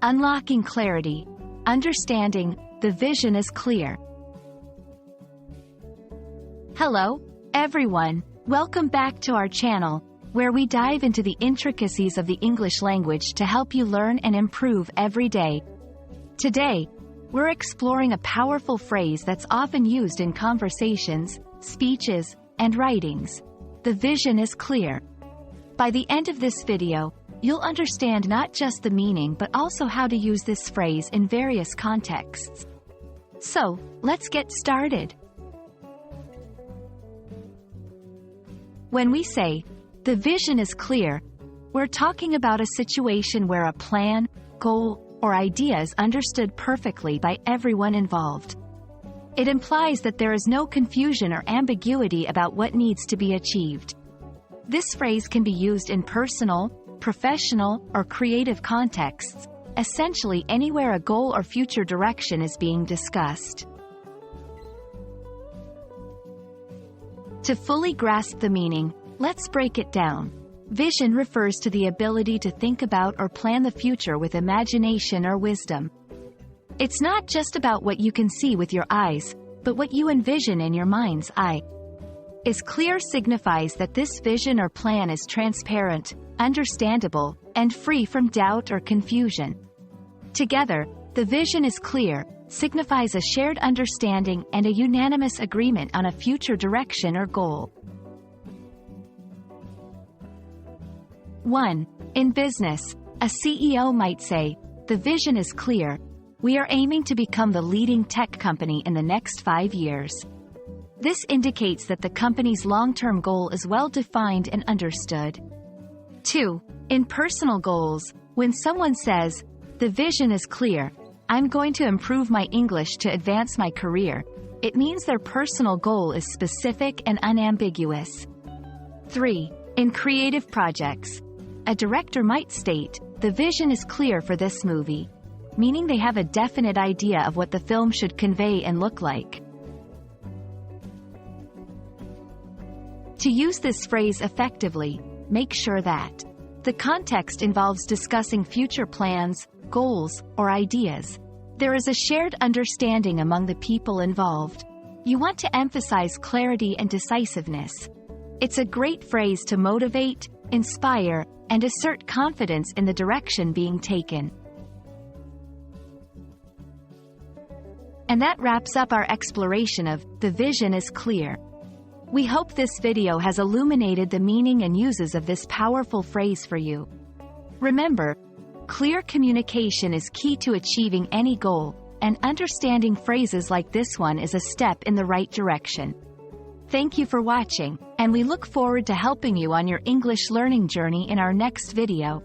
Unlocking clarity. Understanding, the vision is clear. Hello, everyone. Welcome back to our channel, where we dive into the intricacies of the English language to help you learn and improve every day. Today, we're exploring a powerful phrase that's often used in conversations, speeches, and writings. The vision is clear. By the end of this video, you'll understand not just the meaning but also how to use this phrase in various contexts. So, let's get started. When we say, the vision is clear, we're talking about a situation where a plan, goal, or idea is understood perfectly by everyone involved. It implies that there is no confusion or ambiguity about what needs to be achieved. This phrase can be used in personal, professional, or creative contexts, essentially anywhere a goal or future direction is being discussed. To fully grasp the meaning, let's break it down. Vision refers to the ability to think about or plan the future with imagination or wisdom. It's not just about what you can see with your eyes, but what you envision in your mind's eye. Is clear signifies that this vision or plan is transparent, understandable, and free from doubt or confusion. Together, the vision is clear signifies a shared understanding and a unanimous agreement on a future direction or goal. 1. In business, a CEO might say, "The vision is clear. We are aiming to become the leading tech company in the next 5 years." This indicates that the company's long-term goal is well-defined and understood. 2. In personal goals, when someone says, "The vision is clear. I'm going to improve my English to advance my career," it means their personal goal is specific and unambiguous. 3. In creative projects, a director might state, "The vision is clear for this movie," meaning they have a definite idea of what the film should convey and look like. To use this phrase effectively, make sure that the context involves discussing future plans, goals, or ideas. There is a shared understanding among the people involved. You want to emphasize clarity and decisiveness. It's a great phrase to motivate, inspire, and assert confidence in the direction being taken. And that wraps up our exploration of "the vision is clear." We hope this video has illuminated the meaning and uses of this powerful phrase for you. Remember, clear communication is key to achieving any goal, and understanding phrases like this one is a step in the right direction. Thank you for watching, and we look forward to helping you on your English learning journey in our next video.